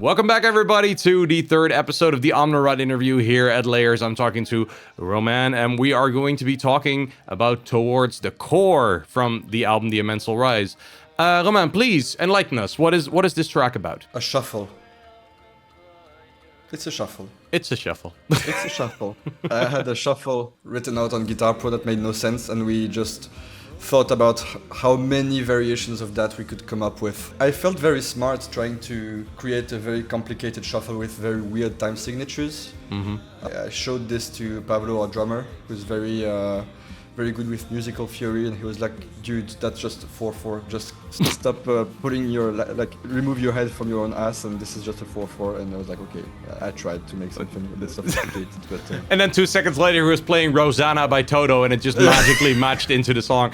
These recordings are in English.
Welcome back, everybody, to the third episode of the Omnerod interview here at Layers. I'm talking to Romain, and we are going to be talking about Towards the Core from the album The Amensal Rise. Romain, please enlighten us. What is this track about? A shuffle. It's a shuffle. It's a shuffle. It's a shuffle. I had a shuffle written out on Guitar Pro that made no sense, and we just thought about how many variations of that we could come up with. I felt very smart trying to create a very complicated shuffle with very weird time signatures. Mm-hmm. I showed this to Pablo, our drummer, who's very good with musical theory, and he was like, dude, that's just a 4/4, just stop putting your, remove your head from your own ass, and this is just a 4/4. And I was like, okay, I tried to make something a bit sophisticated, but... And then 2 seconds later he was playing Rosanna by Toto, and it just magically matched into the song.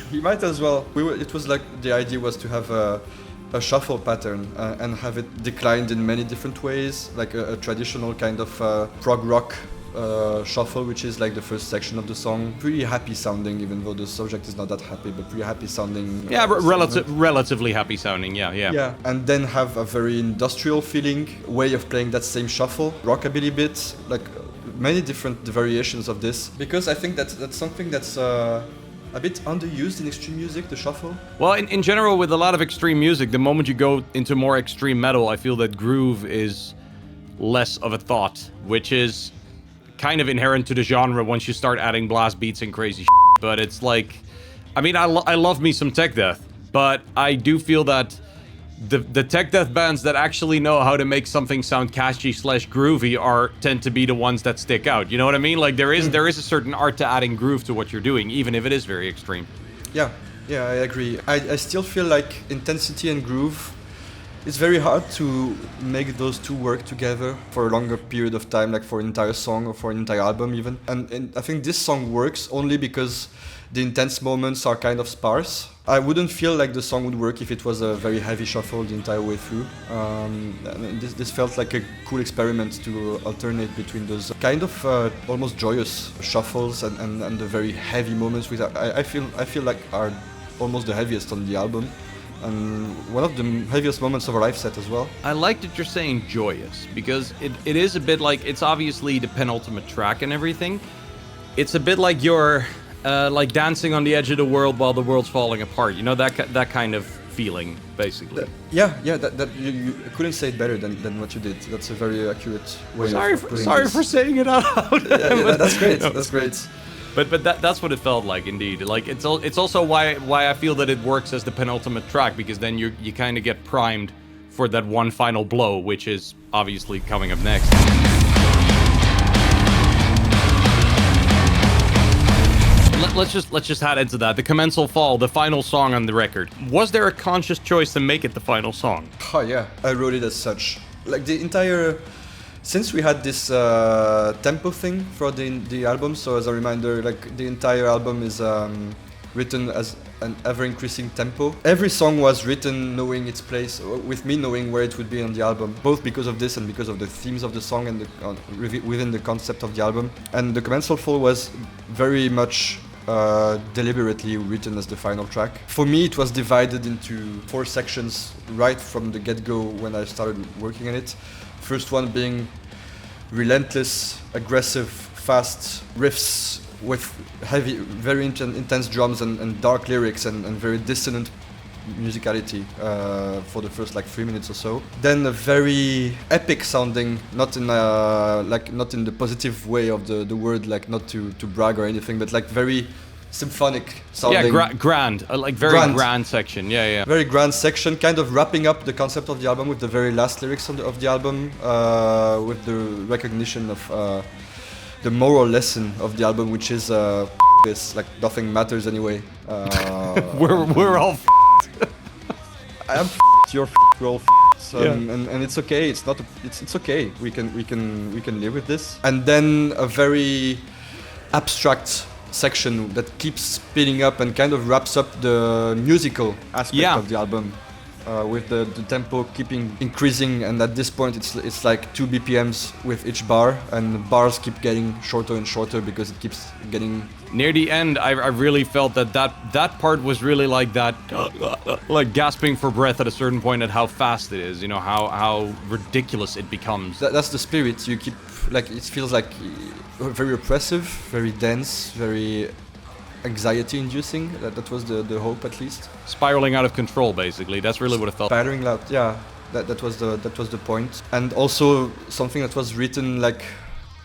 He might as well. It was like, the idea was to have a shuffle pattern and have it declined in many different ways, like a traditional kind of prog rock shuffle, which is like the first section of the song. Pretty happy sounding, even though the subject is not that happy, but pretty happy sounding. Yeah, relatively happy sounding, yeah. Yeah, and then have a very industrial feeling way of playing that same shuffle. Rockabilly bit, like many different variations of this. Because I think that's something that's a bit underused in extreme music, the shuffle. Well, in general, with a lot of extreme music, the moment you go into more extreme metal, I feel that groove is less of a thought, which is kind of inherent to the genre once you start adding blast beats and crazy shit. But it's like, I mean, I love me some tech death, but I do feel that the tech death bands that actually know how to make something sound catchy / groovy tend to be the ones that stick out. You know what I mean? Like there is a certain art to adding groove to what you're doing, even if it is very extreme. Yeah, I agree. I still feel like intensity and groove, it's very hard to make those two work together for a longer period of time, like for an entire song or for an entire album even. And I think this song works only because the intense moments are kind of sparse. I wouldn't feel like the song would work if it was a very heavy shuffle the entire way through. And this felt like a cool experiment to alternate between those kind of almost joyous shuffles and the very heavy moments, which I feel like are almost the heaviest on the album. And one of the heaviest moments of a live set as well. I like that you're saying joyous, because it is a bit like, it's obviously the penultimate track and everything. It's a bit like you're like dancing on the edge of the world while the world's falling apart. You know, that kind of feeling, basically. That you couldn't say it better than what you did. That's a very accurate way of putting Sorry this. for saying it out loud. Yeah, that's great. No. That's great. But that's what it felt like, indeed. Like it's also why I feel that it works as the penultimate track, because then you kind of get primed for that one final blow, which is obviously coming up next. Let's just head into that. The Commensal Fall, the final song on the record. Was there a conscious choice to make it the final song? Oh yeah, I wrote it as such. Like the entire. Since we had this tempo thing for the album, so as a reminder, like the entire album is written as an ever-increasing tempo. Every song was written knowing its place, with me knowing where it would be on the album, both because of this and because of the themes of the song and within the concept of the album. And the Commensal Fall was very much deliberately written as the final track. For me, it was divided into 4 sections right from the get-go when I started working on it. First one being relentless, aggressive, fast riffs with heavy, very intense drums and dark lyrics and very dissonant musicality for the first 3 minutes or so. Then a very epic sounding, not in the positive way of the word, like not to brag or anything, but like very symphonic sounding. Yeah, grand, grand section. Yeah. Very grand section, kind of wrapping up the concept of the album with the very last lyrics of the album, with the recognition of the moral lesson of the album, which is this, like nothing matters anyway. We're all I am you're we're all so, yeah. and it's okay. It's okay. We can live with this. And then a very abstract section that keeps speeding up and kind of wraps up the musical aspect of the album. with the tempo keeping increasing, and at this point it's like 2 BPMs with each bar, and the bars keep getting shorter and shorter because it keeps getting... Near the end, I really felt that part was really like that, like gasping for breath at a certain point at how fast it is, you know, how ridiculous it becomes. That's the spirit. You keep, like, it feels like very oppressive, very dense, very anxiety-inducing. That was the hope, at least. Spiraling out of control, basically. That's really what it felt. Spiraling out, yeah. That was the point. And also something that was written like...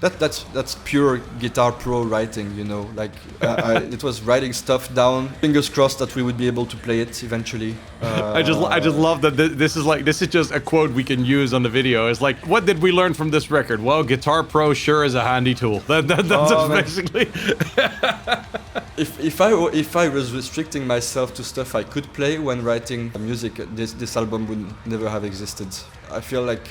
That's pure Guitar Pro writing, you know. Like it was writing stuff down. Fingers crossed that we would be able to play it eventually. I just love that this is just a quote we can use on the video. It's like, what did we learn from this record? Well, Guitar Pro sure is a handy tool. That's basically. If I was restricting myself to stuff I could play when writing music, this album would never have existed. I feel like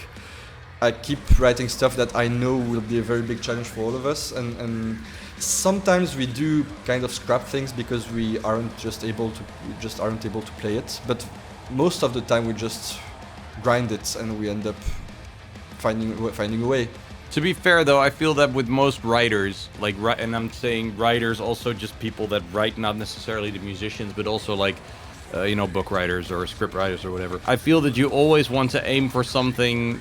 I keep writing stuff that I know will be a very big challenge for all of us, and sometimes we do kind of scrap things because we just aren't able to play it. But most of the time we just grind it, and we end up finding a way. To be fair, though, I feel that with most writers, and I'm saying writers, also just people that write, not necessarily the musicians, but also like, book writers or script writers or whatever. I feel that you always want to aim for something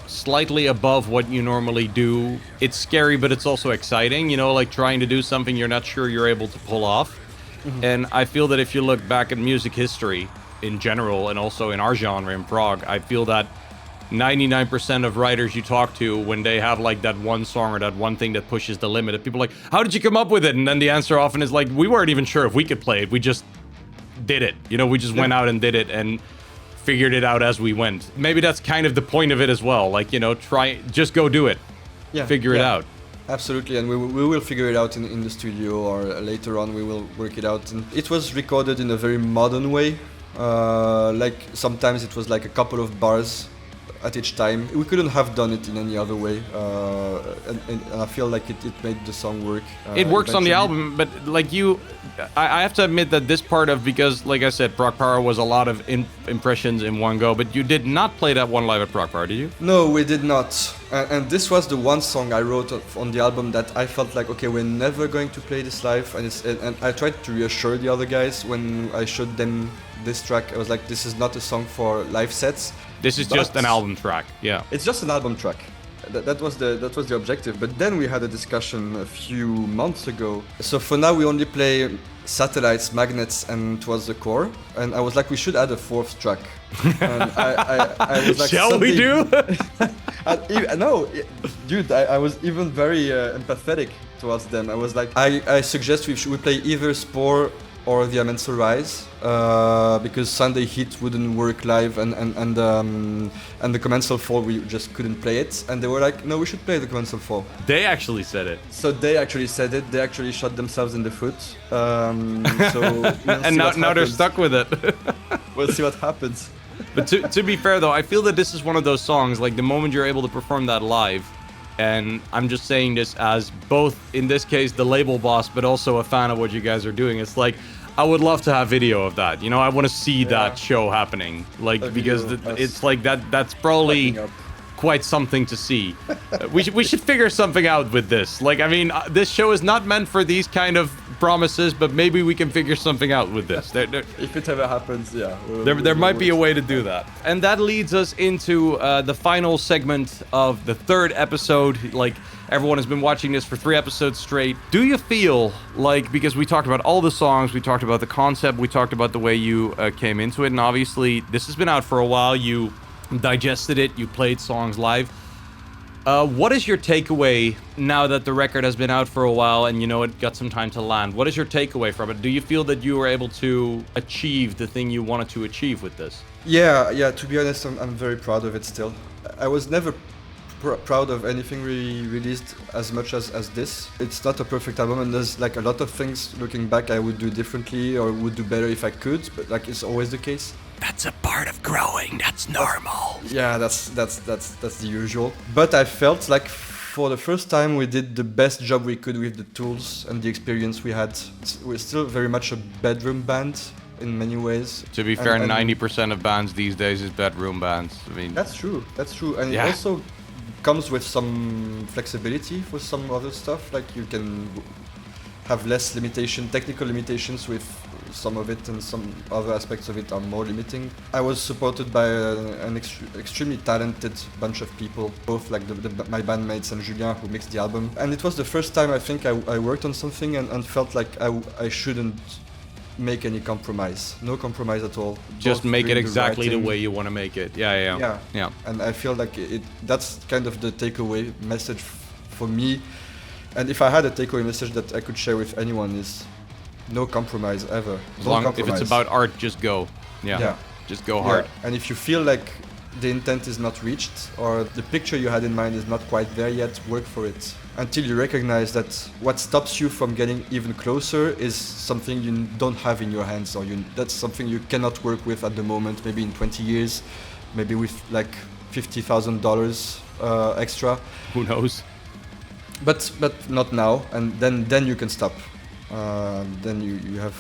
slightly above what you normally do. It's scary, but it's also exciting, you know, like trying to do something you're not sure you're able to pull off. Mm-hmm. And I feel that if you look back at music history in general, and also in our genre in prog, I feel that 99% of writers you talk to, when they have like that one song or that one thing that pushes the limit, people are like, how did you come up with it? And then the answer often is like, we weren't even sure if we could play it, we just did it, you know, we just went out and did it and figured it out as we went. Maybe that's kind of the point of it as well, like, you know, just go do it, figure it out. Absolutely, and we will figure it out in the studio, or later on we will work it out. And it was recorded in a very modern way, like sometimes it was like a couple of bars at each time. We couldn't have done it in any other way, and I feel like it made the song work. It works on the album, but like I have to admit that this part of, because like I said, Prog Power was a lot of impressions in one go, but you did not play that one live at Prog Power, did you? No, we did not. And this was the one song I wrote on the album that I felt like, okay, we're never going to play this live, and I tried to reassure the other guys when I showed them this track. I was like, this is not a song for live sets. This is just an album track, yeah. It's just an album track. That was the objective. But then we had a discussion a few months ago. So for now we only play satellites, magnets, and towards the core. And I was like, we should add a fourth track. And I was like, shall we do? No, dude, I was even very empathetic towards them. I was like, I suggest we play either Spore or the Amensal Rise, because Sunday Heat wouldn't work live, and the Commensal Fall, we just couldn't play it. And they were like, no, we should play the Commensal Fall. They actually said it. So they actually said it. They actually shot themselves in the foot. And now they're stuck with it. We'll see what happens. But to be fair, though, I feel that this is one of those songs, like the moment you're able to perform that live, and I'm just saying this as both, in this case, the label boss, but also a fan of what you guys are doing. It's like, I would love to have video of that. You know, I want to see that show happening. Like, because it's like that's probably quite something to see. We should figure something out with this. Like, I mean, this show is not meant for these kind of promises, but maybe we can figure something out with this. If it ever happens, yeah. There might be a way to do that. And that leads us into the final segment of the third episode. Like, everyone has been watching this for 3 episodes straight. Do you feel like, because we talked about all the songs, we talked about the concept, we talked about the way you came into it, and obviously this has been out for a while, you digested it, you played songs live. What is your takeaway now that the record has been out for a while and you know it got some time to land? What is your takeaway from it? Do you feel that you were able to achieve the thing you wanted to achieve with this? Yeah, to be honest, I'm very proud of it still. I was never proud of anything we released as much as this. It's not a perfect album, and there's like a lot of things looking back I would do differently or would do better if I could, but like it's always the case. That's a part of growing, that's normal. Yeah, that's the usual. But I felt like for the first time we did the best job we could with the tools and the experience we had. We're still very much a bedroom band. in many ways. To be fair, 90% of bands these days is bedroom bands. I mean, that's true. And it also comes with some flexibility for some other stuff. Like you can have less technical limitations with some of it, and some other aspects of it are more limiting. I was supported by an extremely talented bunch of people, both like my bandmates and Julien, who mixed the album. And it was the first time I think I worked on something and felt like I shouldn't make any compromise. No compromise at all. Just make it exactly the way you want to make it. Yeah. And I feel like that's kind of the takeaway message for me. And if I had a takeaway message that I could share with anyone, is no compromise ever. If it's about art, just go. Yeah. Just go hard. And if you feel like the intent is not reached, or the picture you had in mind is not quite there yet, work for it. Until you recognize that what stops you from getting even closer is something you don't have in your hands, or that's something you cannot work with at the moment, maybe in 20 years, maybe with like $50,000 extra. Who knows? But not now, and then you can stop. Then you have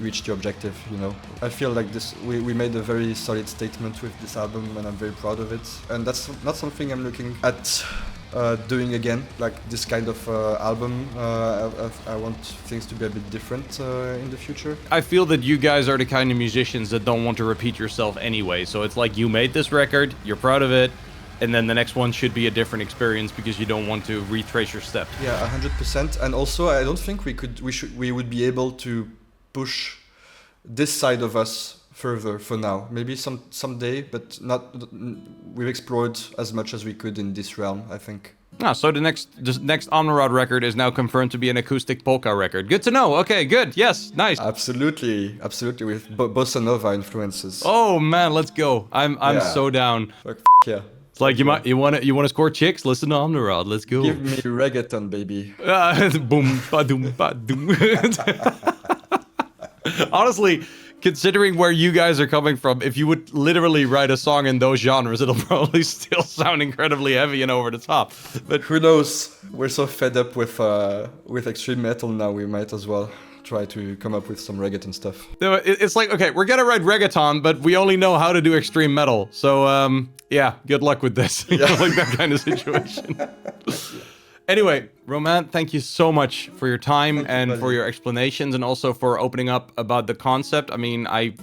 reached your objective, you know. I feel like we made a very solid statement with this album, and I'm very proud of it. And that's not something I'm looking at doing again, like this kind of album. I want things to be a bit different in the future. I feel that you guys are the kind of musicians that don't want to repeat yourself anyway. So it's like you made this record, you're proud of it, and then the next one should be a different experience because you don't want to retrace your steps. Yeah, 100%. And also, I don't think we would be able to push this side of us further for now. Maybe someday, but not. We've explored as much as we could in this realm, I think. So the next Omnerod record is now confirmed to be an acoustic polka record. Good to know. Okay, good. Yes, nice. Absolutely, with bossa nova influences. Oh man, let's go. I'm so down. Like, yeah. It's like you want to score chicks? Listen to Omnerod. Let's go. Give me reggaeton, baby. Boom, ba-doom, ba-doom. Honestly, considering where you guys are coming from, if you would literally write a song in those genres, it'll probably still sound incredibly heavy and over the top. But who knows? We're so fed up with extreme metal now. We might as well try to come up with some reggaeton stuff. It's like, okay, we're gonna write reggaeton, but we only know how to do extreme metal. So, yeah, good luck with this. Like that kind of situation. Anyway, Romain, thank you so much for your time and for your explanations, and also for opening up about the concept. I mean, I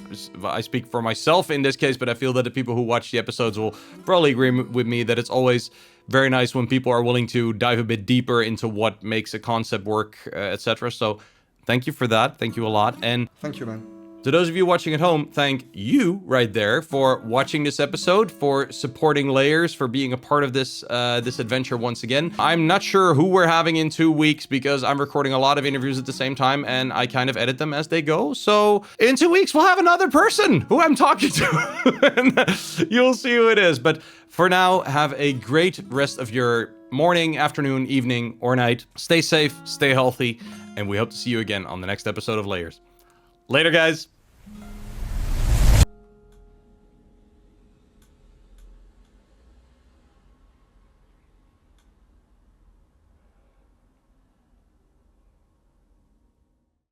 speak for myself in this case, but I feel that the people who watch the episodes will probably agree with me that it's always very nice when people are willing to dive a bit deeper into what makes a concept work, etc. So thank you for that. Thank you a lot. And thank you, man. To those of you watching at home, thank you right there for watching this episode, for supporting Layers, for being a part of this this adventure once again. I'm not sure who we're having in 2 weeks because I'm recording a lot of interviews at the same time and I kind of edit them as they go. So in 2 weeks, we'll have another person who I'm talking to. And you'll see who it is. But for now, have a great rest of your morning, afternoon, evening, or night. Stay safe, stay healthy, and we hope to see you again on the next episode of Layers. Later, guys.